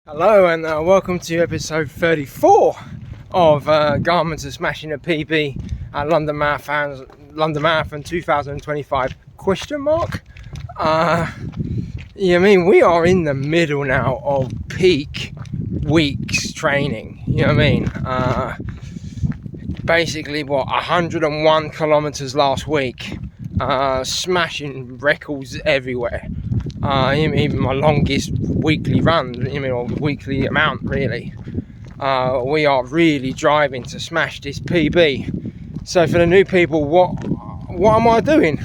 Hello and welcome to episode 34 of Garmin's Smashing a PB at London Marathon 2025 question mark. I mean, we are in the middle now of peak weeks training, you know what I mean? Basically 101 kilometers last week, smashing records everywhere. Even my longest weekly run, or weekly amount really. We are really driving to smash this PB. So for the new people, what am I doing?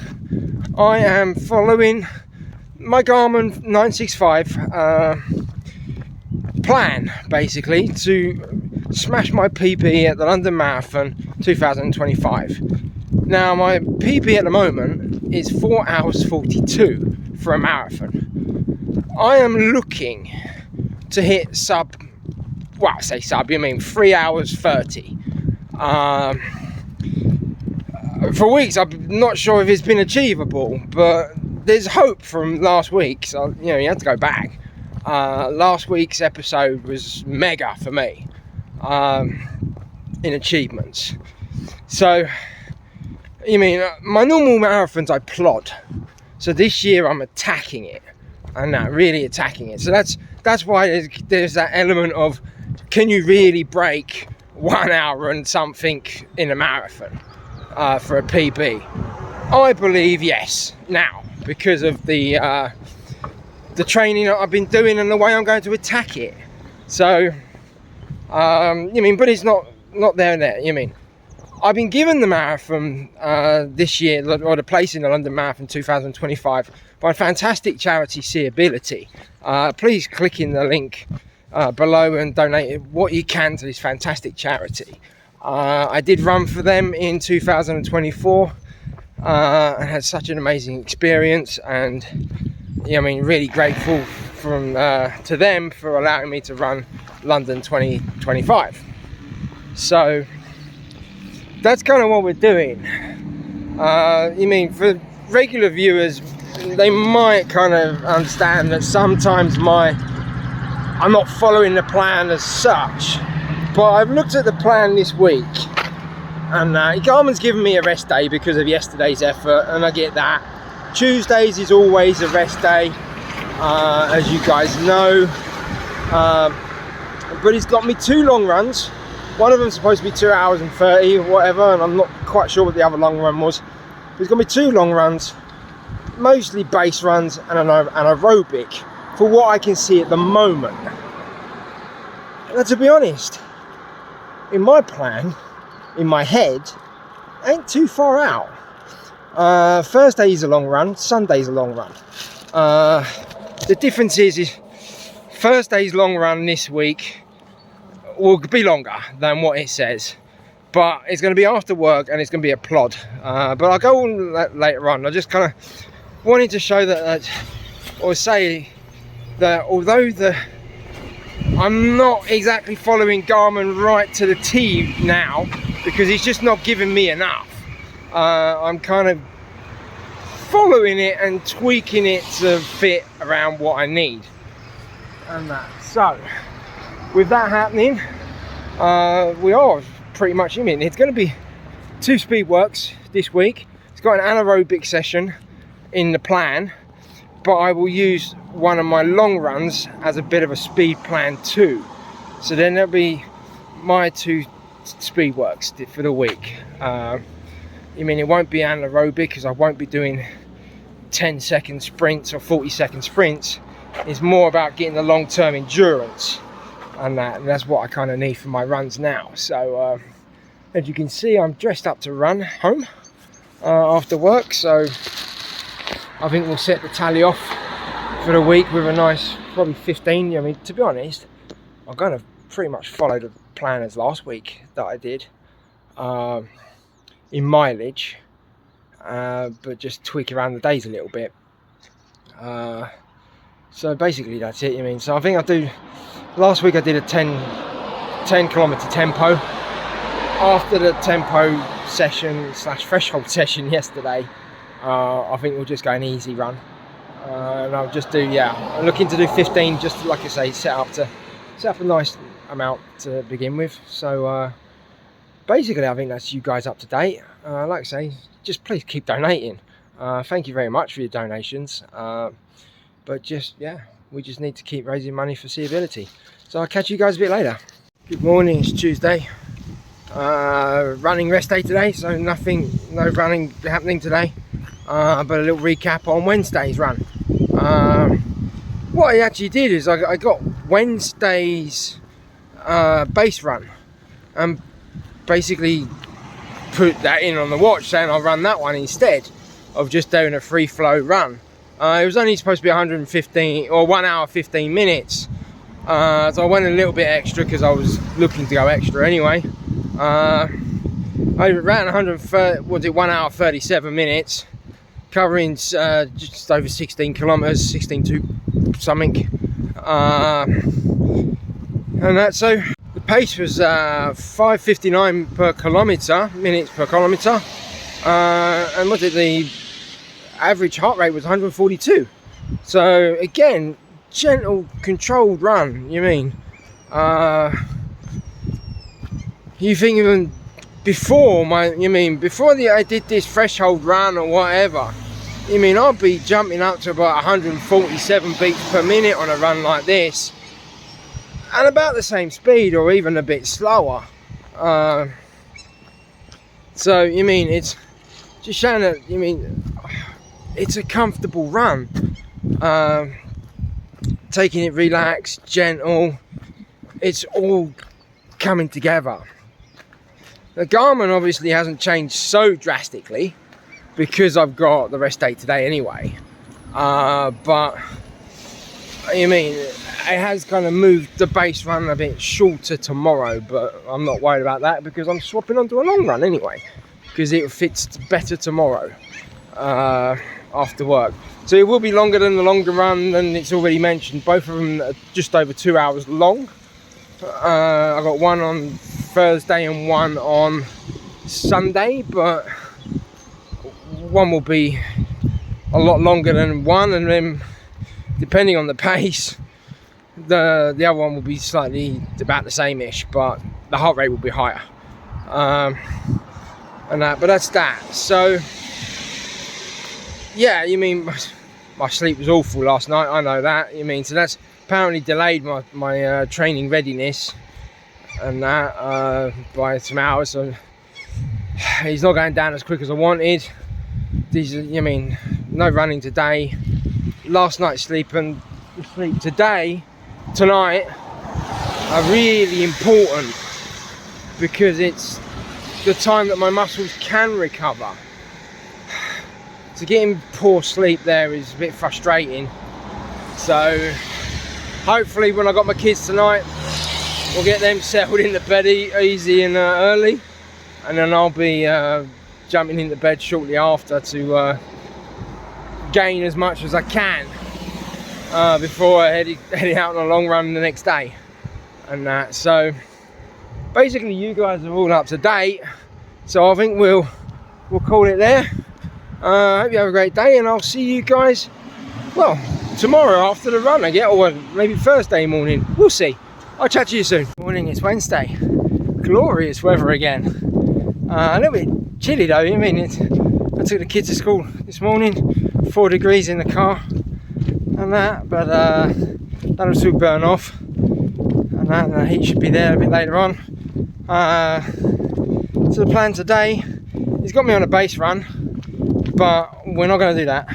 I am following my Garmin 965 plan, basically, to smash my PB at the London Marathon 2025. Now my PB at the moment is 4 hours 42 for a marathon. I am looking to hit I say sub, 3 hours 30. For weeks I'm not sure if it's been achievable, but there's hope from last week, so you have to go back. Last week's episode was mega for me in achievements. So my normal marathons I plod. So this year I'm attacking it, and really attacking it. So that's why there's that element of, can you really break 1 hour and something in a marathon for a PB? I believe yes now, because of the training that I've been doing and the way I'm going to attack it. So but it's not there. I've been given the marathon this year, or the place in the London Marathon 2025, by a fantastic charity, Seeability. Please click in the link below and donate what you can to this fantastic charity. I did run for them in 2024 and had such an amazing experience, and really grateful to them for allowing me to run London 2025. So that's kind of what we're doing. For regular viewers, they might kind of understand that sometimes I'm not following the plan as such, but I've looked at the plan this week, and Garmin's given me a rest day because of yesterday's effort, and I get that. Tuesdays is always a rest day, as you guys know, but he's got me 2 long runs. One of them's supposed to be 2 hours and 30 or whatever, and I'm not quite sure what the other long run was. But he's got me 2 long runs, mostly base runs and an aerobic, for what I can see at the moment. And to be honest, in my plan, in my head, ain't too far out. Thursday is a long run, Sunday's a long run. The difference is Thursday's long run this week will be longer than what it says, but it's going to be after work and it's going to be a plod, but I'll go on that later on. I just kind of wanted to show or say that although I'm not exactly following Garmin right to the T now, because he's just not giving me enough, I'm kind of following it and tweaking it to fit around what I need, and that. So with that happening, we are pretty much in. It's going to be 2 speed works this week. It's got an anaerobic session in the plan, but I will use one of my long runs as a bit of a speed plan too. So then there'll be my 2 speed works for the week. It won't be anaerobic, because I won't be doing 10-second sprints or 40-second sprints. It's more about getting the long-term endurance, and that's what I kind of need for my runs now. So as you can see, I'm dressed up to run home after work, so I think we'll set the tally off for the week with a nice probably 15. To be honest, I'm going to pretty much follow the plan as last week that I did in mileage, but just tweak around the days a little bit. So basically that's it. So I think last week I did a 10 kilometer tempo. After the tempo session / threshold session yesterday, I think we'll just go an easy run, and I'll just do I'm looking to do 15, just like I say, set up to set up a nice amount to begin with. So basically I think that's you guys up to date. Like I say, just please keep donating. Thank you very much for your donations, but just, yeah, we just need to keep raising money for seeability. So I'll catch you guys a bit later. Good morning, it's Tuesday. Running rest day today, so no running happening today, but a little recap on Wednesday's run. What I actually did is I got Wednesday's base run and basically put that in on the watch, saying I'll run that one instead of just doing a free flow run. It was only supposed to be 115 or 1 hour 15 minutes, so I went a little bit extra because I was looking to go extra anyway. I ran 130, was it 1 hour 37 minutes, covering just over 16 kilometers, 16.2 something, and that, so the pace was 5:59 per kilometer, minutes per kilometer, and what did the average heart rate was 142. So again, gentle, controlled run. You mean, you think even before I did this threshold run or whatever, you mean I'll be jumping up to about 147 beats per minute on a run like this, and about the same speed or even a bit slower. So you mean it's just showing that, you mean, it's a comfortable run, taking it relaxed, gentle. It's all coming together. The Garmin obviously hasn't changed so drastically because I've got the rest day today anyway, but you mean it has kind of moved the base run a bit shorter tomorrow, but I'm not worried about that because I'm swapping onto a long run anyway, because it fits better tomorrow after work. So it will be longer than the longer run, than it's already mentioned. Both of them are just over 2 hours long. I got one on Thursday and one on Sunday, but one will be a lot longer than one, and then depending on the pace, the other one will be slightly about the same-ish, but the heart rate will be higher, and that. But that's that. So yeah, you mean my sleep was awful last night, I know that. You mean, so that's apparently delayed my training readiness and that by some hours. So he's not going down as quick as I wanted. These, you mean, no running today. Last night's sleep and sleep tonight are really important, because it's the time that my muscles can recover. So getting poor sleep there is a bit frustrating. So hopefully when I got my kids tonight, we'll get them settled into bed easy and early, and then I'll be jumping into bed shortly after to gain as much as I can before I head out on a long run the next day and that. So basically you guys are all up to date, so I think we'll call it there. Hope you have a great day, and I'll see you guys, well, tomorrow after the run, I get, or maybe Thursday morning, we'll see. I'll chat to you soon. Morning, it's Wednesday. Glorious weather again. A little bit chilly though. I mean, I took the kids to school this morning, 4 degrees in the car and that, but that'll soon burn off, and that, and the heat should be there a bit later on. So the plan today, he's got me on a base run, but we're not going to do that.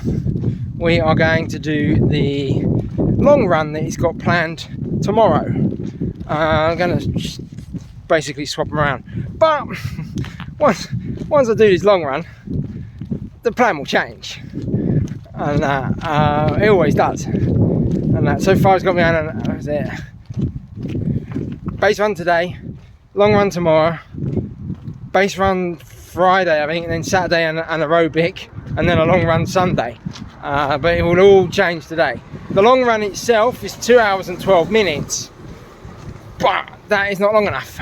We are going to do the long run that he's got planned tomorrow. I'm going to basically swap them around, but once I do this long run, the plan will change, and it always does. And that, so far, it's got me on base run today, long run tomorrow, base run Friday, I think, and then Saturday an aerobic, and then a long run Sunday. But it will all change today. The long run itself is 2 hours and 12 minutes, but that is not long enough.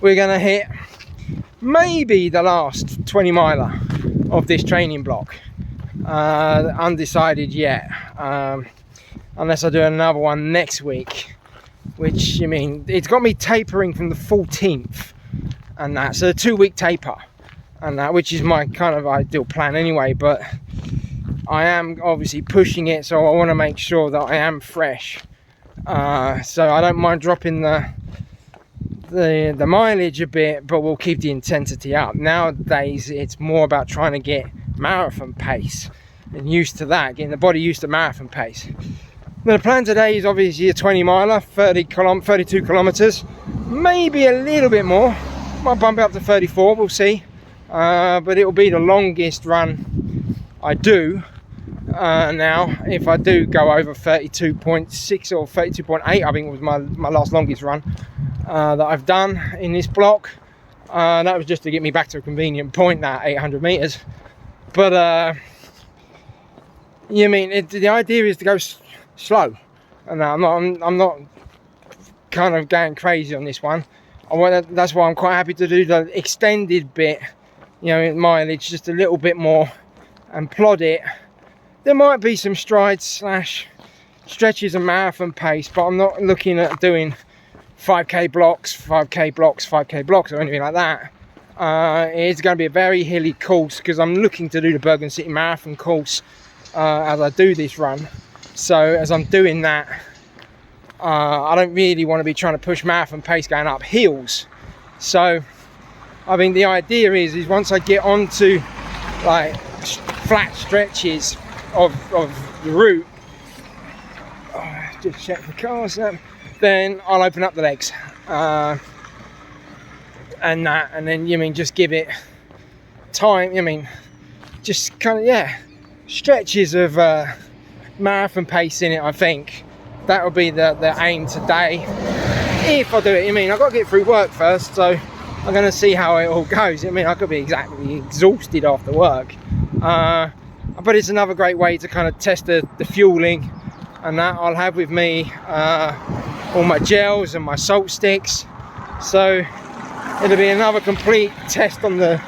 We're gonna hit maybe the last 20 miler of this training block. Undecided yet. unless I do another one next week, which, you mean, it's got me tapering from the 14th and that, so a 2-week taper and that, which is my kind of ideal plan anyway, but I am obviously pushing it, so I want to make sure that I am fresh. So I don't mind dropping the mileage a bit, but we'll keep the intensity up. Nowadays it's more about trying to get marathon pace and used to that, getting the body used to marathon pace. Now, the plan today is obviously a 20 miler, 32 kilometers, maybe a little bit more, might bump it up to 34, we'll see, but it will be the longest run I do. Now if I do go over 32.6 or 32.8, I think it was my last longest run that I've done in this block. That was just to get me back to a convenient point, that 800 meters. But you mean, the idea is to go slow, and I'm not kind of going crazy on this one. That's why I'm quite happy to do the extended bit, you know, mileage just a little bit more and plod it. There might be some strides / stretches and marathon pace, but I'm not looking at doing 5k blocks, 5k blocks, 5k blocks or anything like that. It's going to be a very hilly course because I'm looking to do the Bergen City Marathon course as I do this run. So as I'm doing that, I don't really want to be trying to push marathon pace going up hills. So I mean, the idea is once I get onto like flat stretches of the route, just check the cars, then I'll open up the legs and then, you mean, just give it time, you mean, just kind of, yeah, stretches of marathon pace in it. I think that will be the aim today, if I do it. I mean, I've got to get through work first, so I'm going to see how it all goes. I mean, I could be exactly exhausted after work, but it's another great way to kind of test the fueling and that. I'll have with me all my gels and my salt sticks, so it'll be another complete test on the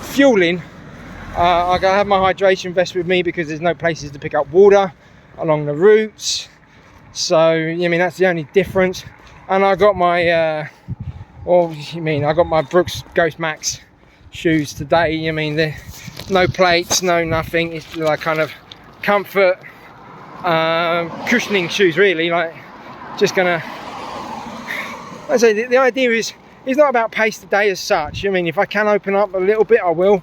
fueling. I'm gonna have my hydration vest with me because there's no places to pick up water along the routes, so I mean, that's the only difference. And I got my I got my Brooks Ghost Max shoes today. I mean, they're no plates, no nothing. It's like kind of comfort cushioning shoes, really. Like, just gonna, like I say, the idea is it's not about pace today as such. I mean, if I can open up a little bit, I will,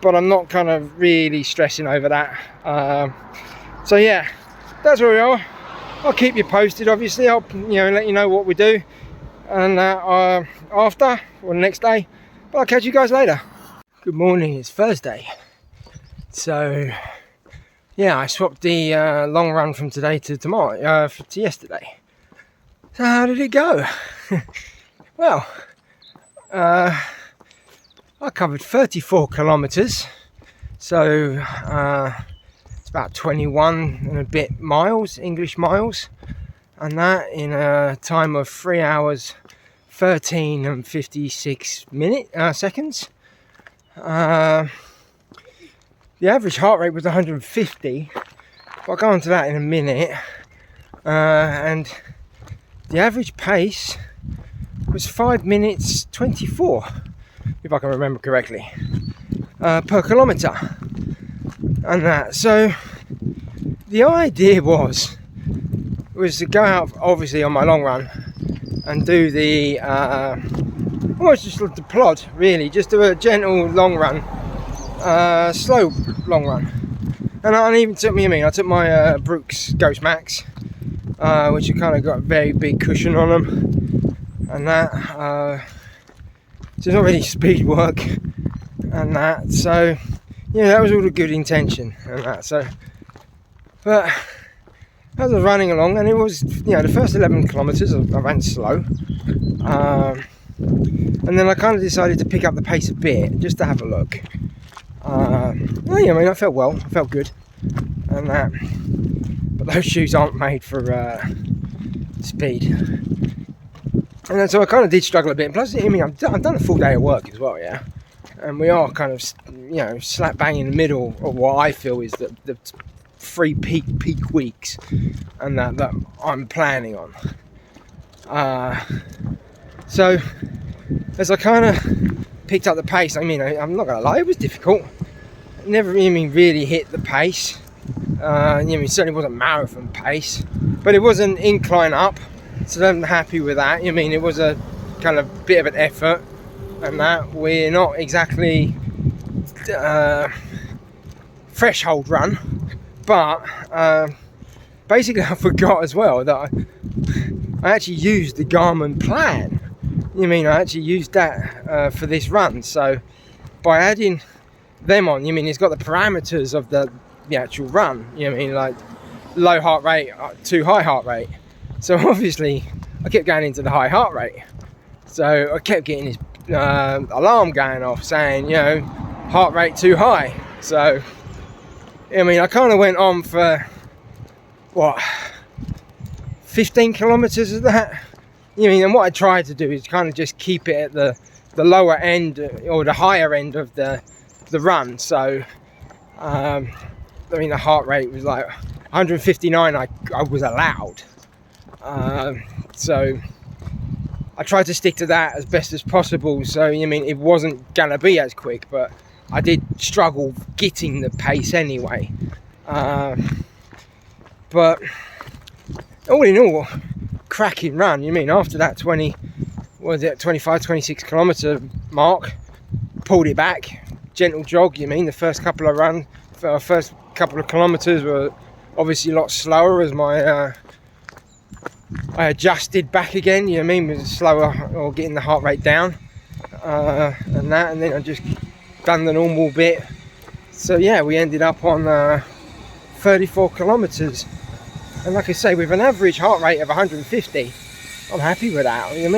but I'm not kind of really stressing over that. So yeah, that's where we are. I'll keep you posted, obviously. I'll, you know, let you know what we do, and after or the next day. But I'll catch you guys later. Good morning, it's Thursday. So yeah, I swapped the long run from today to tomorrow, to yesterday. So how did it go? Well, I covered 34 kilometers, so it's about 21 and a bit miles, English miles, and that in a time of 3 hours 13 and 56 seconds. The average heart rate was 150, but I'll go on to that in a minute. And the average pace was 5 minutes 24, if I can remember correctly, per kilometre, and that. So the idea was to go out, obviously, on my long run and do the almost just the plod, really, just do a gentle long run, slow long run. And I even took I took my Brooks Ghost Max, which have kind of got a very big cushion on them, and that, so it's not really speed work and that. So yeah, that was all a good intention and that. So, but as I was running along, and it was, you know, the first 11 kilometers I ran slow, and then I kind of decided to pick up the pace a bit just to have a look. Well, yeah, I mean, I felt well, I felt good and that, but those shoes aren't made for speed. And then so I kind of did struggle a bit. And plus, I mean, I've done a full day of work as well, yeah, and we are kind of, you know, slap bang in the middle of what I feel is the 3 peak weeks, and that I'm planning on. So as I kind of picked up the pace, I mean, I'm not gonna lie, it was difficult. Never really hit the pace. It certainly wasn't marathon pace, but it was an incline up, so I'm happy with that. It was a kind of bit of an effort, and that we're not exactly threshold run, but basically I forgot as well that I actually used the Garmin plan. I actually used that for this run. So by adding them on, it's got the parameters of the actual run. Like low heart rate to high heart rate. So obviously I kept going into the high heart rate. So I kept getting this alarm going off saying, heart rate too high. So I kind of went on for 15 kilometers of that. And what I tried to do is kind of just keep it at the lower end or the higher end of the run. So the heart rate was like 159 I was allowed. So I tried to stick to that as best as possible. So it wasn't gonna be as quick, but I did struggle getting the pace anyway. But all in all, cracking run. After that 25-26 kilometer mark, pulled it back, gentle jog. The first couple of kilometers were obviously a lot slower as my I adjusted back again. Was slower or getting the heart rate down, and then I just done the normal bit. So yeah, we ended up on 34 kilometers. And like I say, with an average heart rate of 150, I'm happy with that. I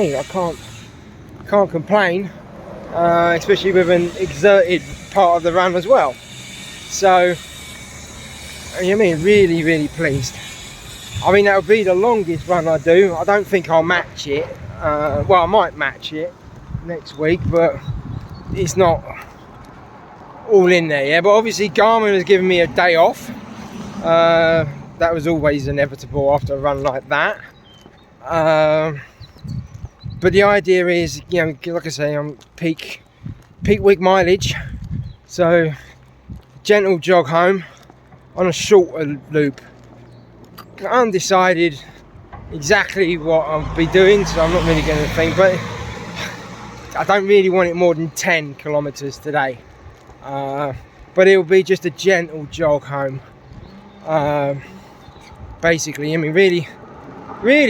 can't complain, especially with an exerted part of the run as well. So, really pleased. That'll be the longest run I do. I don't think I'll match it. I might match it next week, but it's not all in there yet. But obviously Garmin has given me a day off. That was always inevitable after a run like that. But the idea is, like I say, I'm peak week mileage. So gentle jog home on a shorter loop. Undecided exactly what I'll be doing, so I'm not really going to think, but I don't really want it more than 10 kilometers today. But it'll be just a gentle jog home. Basically, really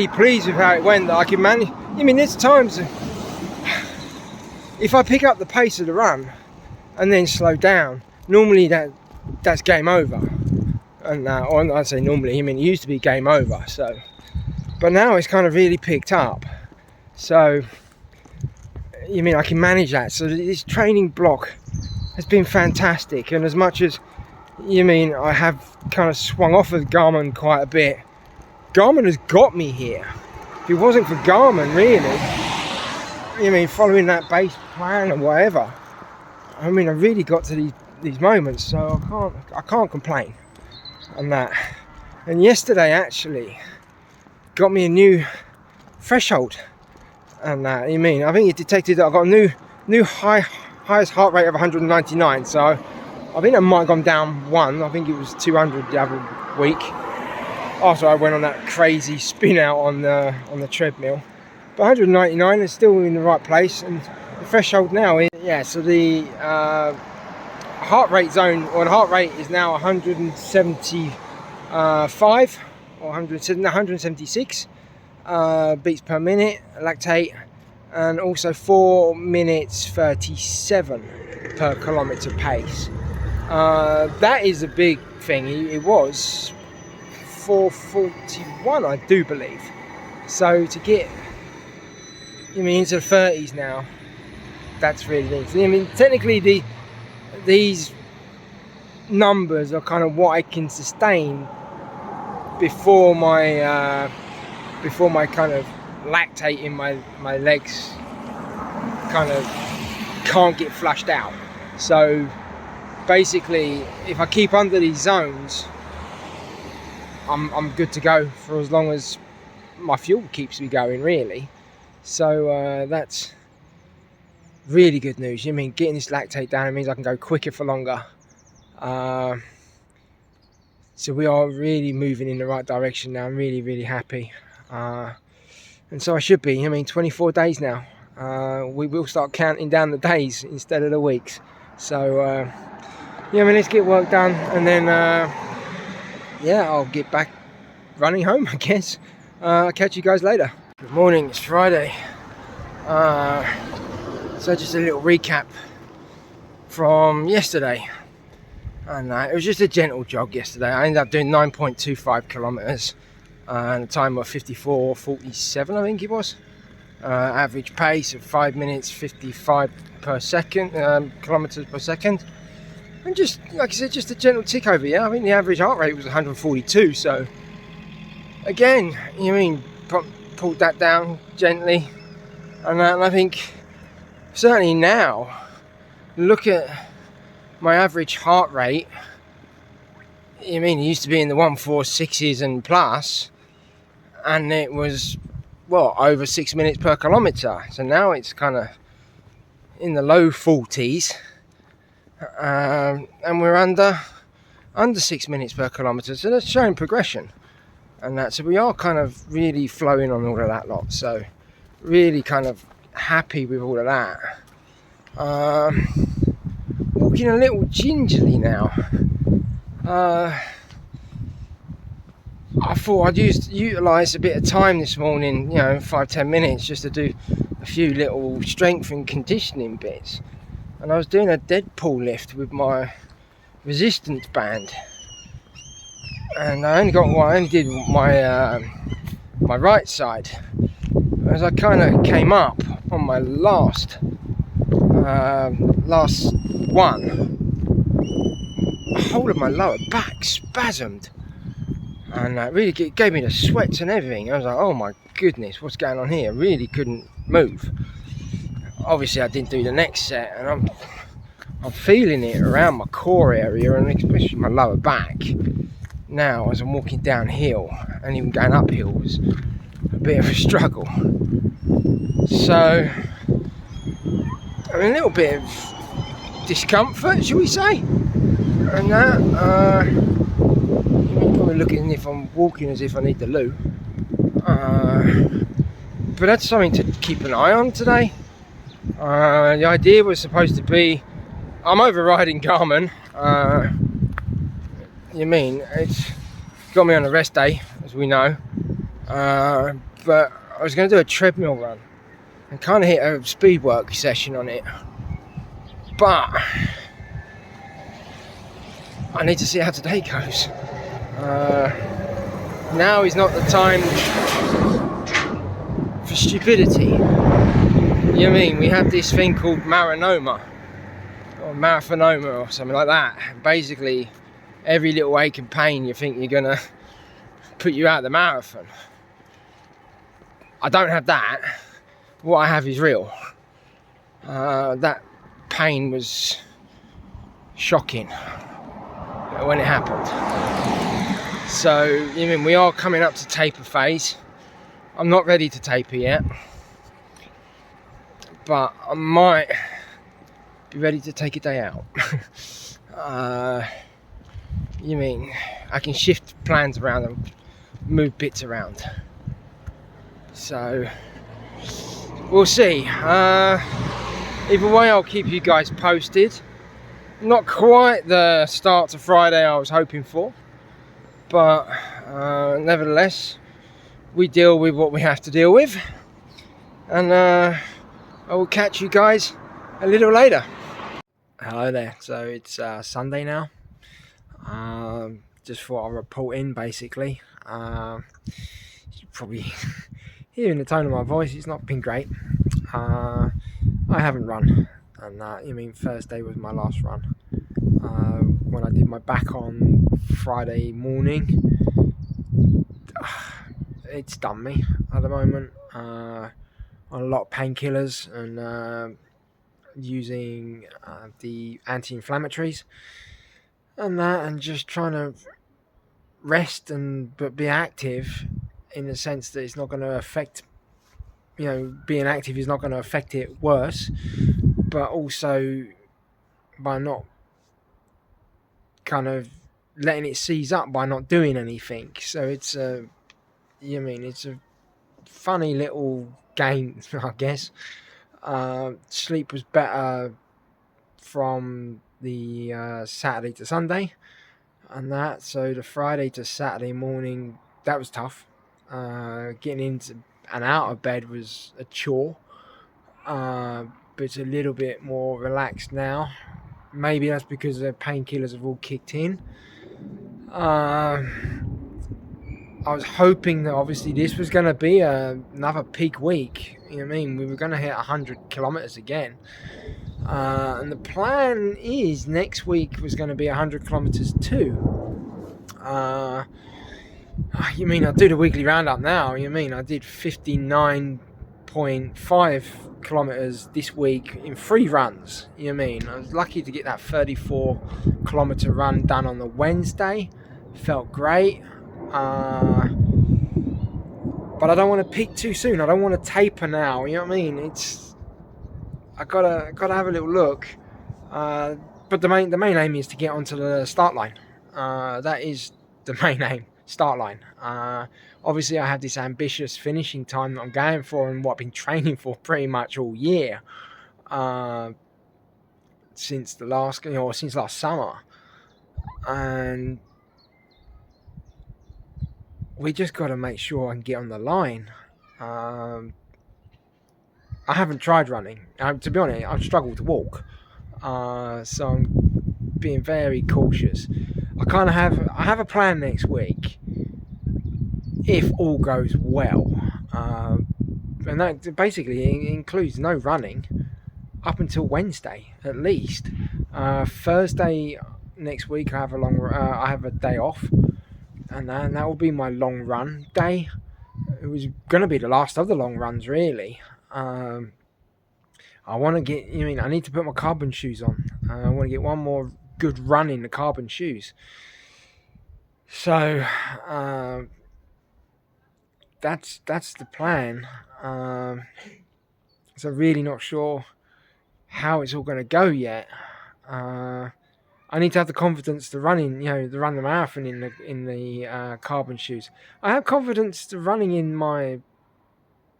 pleased with how it went. That I can manage. There's times if I pick up the pace of the run and then slow down, normally that's game over. And or I say normally, it used to be game over. So, but now it's kind of really picked up. So, I can manage that. So this training block has been fantastic. And as much as I have kind of swung off of Garmin quite a bit, Garmin has got me here. If it wasn't for Garmin, really, following that base plan or whatever, I really got to these moments. So I can't complain on that. And yesterday actually got me a new threshold, and that I think it detected that I got a new highest heart rate of 199. So I think I might have gone down one. I think it was 200 the other week after I went on that crazy spin out on the treadmill. But 199 is still in the right place, and the threshold now is so the heart rate zone, or the heart rate is now 175 or 176 beats per minute lactate, and also 4 minutes 37 per kilometer pace. That is a big thing. It was 4:41, I do believe. So to get into the 30s now, that's really neat. Technically these numbers are kind of what I can sustain before my kind of lactate in my legs kind of can't get flushed out. So basically, if I keep under these zones, I'm good to go for as long as my fuel keeps me going, really. So that's really good news. I mean, getting this lactate down, it means I can go quicker for longer. So we are really moving in the right direction now. I'm really, really happy. And so I should be. I mean, 24 days now. We will start counting down the days instead of the weeks. So yeah, I mean, let's get work done, and then yeah, I'll get back running home, I guess. I'll catch you guys later. Good morning, it's Friday. So just a little recap from yesterday. And it was just a gentle jog yesterday. I ended up doing 9.25 kilometers and a time of 54:47, I think it was. Average pace of 5 minutes 55 per second, kilometers per second. And just, like I said, just a gentle tick over. Yeah, I think the average heart rate was 142. So again, you mean, pulled that down gently. And I think certainly now, look at my average heart rate. You mean, it used to be in the 146s and plus, and it was, well, over 6 minutes per kilometre. So now it's kind of in the low 40s, and we're under 6 minutes per kilometre. So that's showing progression, and that. So we are kind of really flowing on all of that lot. So really kind of happy with all of that. Walking a little gingerly now. I thought I'd utilise a bit of time this morning, 5-10 minutes, just to do a few little strength and conditioning bits. And I was doing a dead pull lift with my resistance band, and I only did my my right side. As I kind of came up on my last one, the whole of my lower back spasmed, and that really gave me the sweats and everything. I was like, oh my goodness, what's going on here? Really couldn't move. Obviously I didn't do the next set, and I'm feeling it around my core area, and especially my lower back now as I'm walking downhill, and even going uphill was a bit of a struggle. So I mean, a little bit of discomfort, shall we say, and that probably looking as if I'm walking as if I need the loo, but that's something to keep an eye on today. The idea was supposed to be, I'm overriding Garmin. It's got me on a rest day, as we know, but I was going to do a treadmill run and kind of hit a speed work session on it, but I need to see how today goes. Now is not the time for stupidity. We have this thing called marinoma or marathonoma or something like that. Basically, every little ache and pain you think you're gonna put you out of the marathon. I don't have that. What I have is real. That pain was shocking when it happened. So, we are coming up to taper phase. I'm not ready to taper yet, but I might be ready to take a day out. I can shift plans around and move bits around. So we'll see. Either way, I'll keep you guys posted. Not quite the start to Friday I was hoping for, but nevertheless, we deal with what we have to deal with, and I will catch you guys a little later. Hello there. So it's Sunday now. Just thought I'd report in, basically. You probably hearing the tone of my voice, it's not been great. I haven't run, and Thursday was my last run. When I did my back on Friday morning, it's done me at the moment. On a lot of painkillers and using the anti-inflammatories and that, and just trying to rest but be active, in the sense that it's not going to affect, being active is not going to affect it worse, but also by not kind of letting it seize up by not doing anything. So it's it's a funny little game, I guess. Sleep was better from the Saturday to Sunday, and that. So the Friday to Saturday morning, that was tough. Getting into and out of bed was a chore, but it's a little bit more relaxed now. Maybe that's because the painkillers have all kicked in. I was hoping that obviously this was going to be another peak week. You know what I mean? We were going to hit 100 kilometers again. And the plan is next week was going to be 100 kilometers too. You mean I do the weekly roundup now? You mean I did 59.5 kilometers this week in 3 runs? You mean I was lucky to get that 34 kilometer run done on the Wednesday. Felt great. But I don't want to peak too soon. I don't want to taper now. You know what I mean? I gotta have a little look. But the main aim is to get onto the start line. That is the main aim. Start line. Obviously, I have this ambitious finishing time that I'm going for, and what I've been training for pretty much all year, since last summer, and we just got to make sure I can get on the line. I haven't tried running. To be honest, I've struggled to walk, so I'm being very cautious. I have a plan next week, if all goes well, and that basically includes no running up until Wednesday at least. Thursday next week I have a day off, and that will be my long run day. It was going to be the last of the long runs, really. I want to get. I need to put my carbon shoes on. I want to get one more good run in the carbon shoes. So that's the plan. So really not sure how it's all going to go yet. I need to have the confidence to run the marathon in the carbon shoes. I have confidence to running in my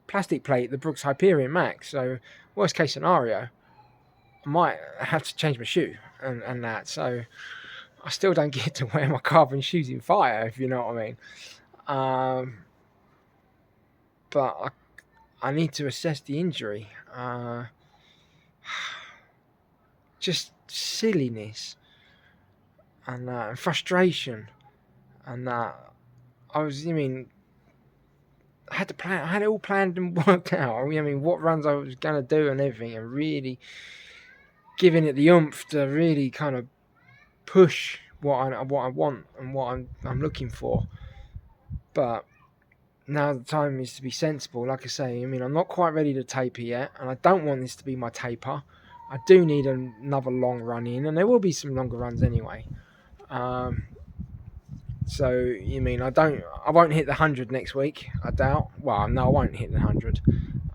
plastic plate, the Brooks Hyperion Max. So worst case scenario, I might have to change my shoe and that. So I still don't get to wear my carbon shoes in fire, if you know what I mean. But I need to assess the injury. Just silliness and frustration, and I had it all planned and worked out. What runs I was going to do and everything, and really giving it the oomph to really kind of push what I want and what I'm looking for. But now the time is to be sensible. Like I say, I'm not quite ready to taper yet, and I don't want this to be my taper. I do need another long run in, and there will be some longer runs anyway. So I won't hit the 100 next week, I doubt. Well, no, I won't hit the 100.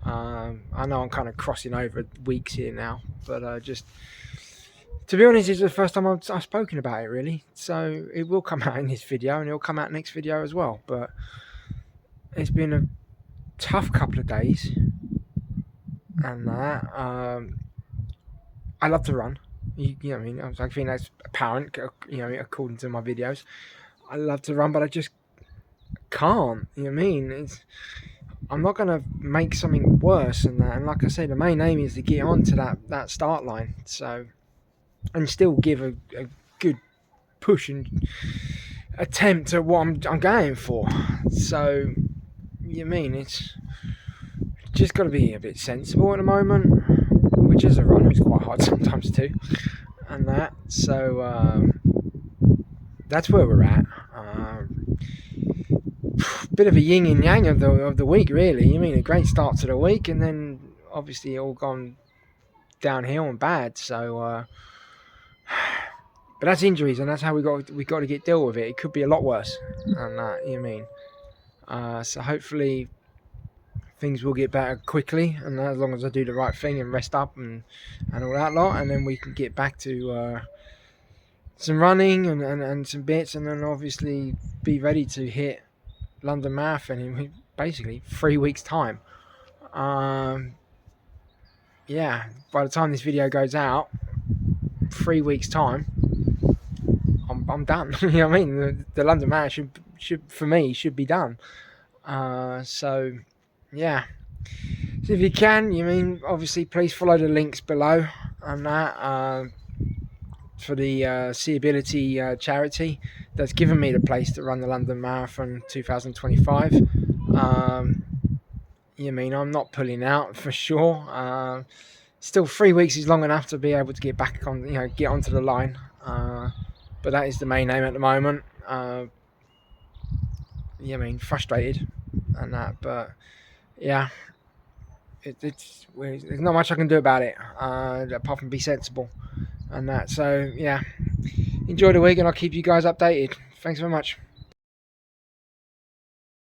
I know I'm kind of crossing over weeks here now, but just to be honest, it's the first time I've spoken about it, really. So it will come out in this video, and it'll come out next video as well. But it's been a tough couple of days, and that I love to run. I think that's apparent. According to my videos, I love to run, but I just can't. I'm not going to make something worse than that. And like I say, the main aim is to get onto that start line. So, and still give a good push and attempt at what I'm going for. So, it's just got to be a bit sensible at the moment, which as a runner is quite hard sometimes too, and that. So that's where we're at. Bit of a yin and yang of the week, really. A great start to the week, and then obviously it all gone downhill and bad. So But that's injuries, and that's how we got to get deal with it. It could be a lot worse than that. You mean? So hopefully things will get better quickly, and as long as I do the right thing and rest up and all that lot, and then we can get back to some running and some bits, and then obviously be ready to hit London Marathon in basically 3 weeks time. Yeah, by the time this video goes out, 3 weeks time, I'm done. You know what I mean? The London Marathon should for me should be done. So yeah. So if you can, you mean, obviously please follow the links below and that for the Seeability charity that's given me the place to run the London Marathon 2025. You mean, I'm not pulling out for sure. Still 3 weeks is long enough to be able to get back on, get onto the line. But that is the main aim at the moment. I mean, frustrated and that, but yeah. There's not much I can do about it apart from be sensible and that. So yeah, enjoy the week, and I'll keep you guys updated. Thanks very much.